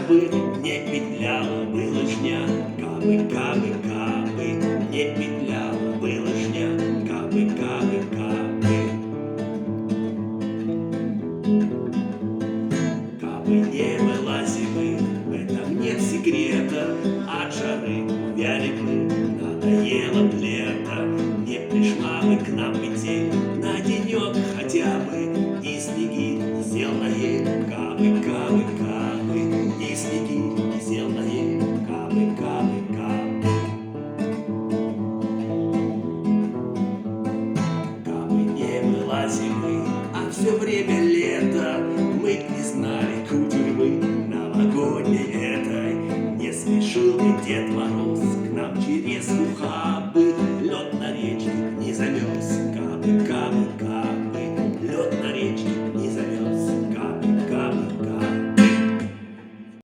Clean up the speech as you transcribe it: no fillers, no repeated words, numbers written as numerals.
бы не петляла бы лыжня, кабы, кабы, кабы, не петляла бы лыжня, кабы, кабы, кабы. Кабы не было зимы, в этом нет секрета, от жары увяли бы, надоело б лето, не пришла бы к нам метель на денек хотя бы, и снеги зеленые, кабы, кабы, кабы, и снеги зеленые, кабы, кабы, кабы. Кабы не было зимы, а все время лето, мы б не знали кутерьмы новогодней этой. Не спешил бы Дед Мороз к нам через ухабы,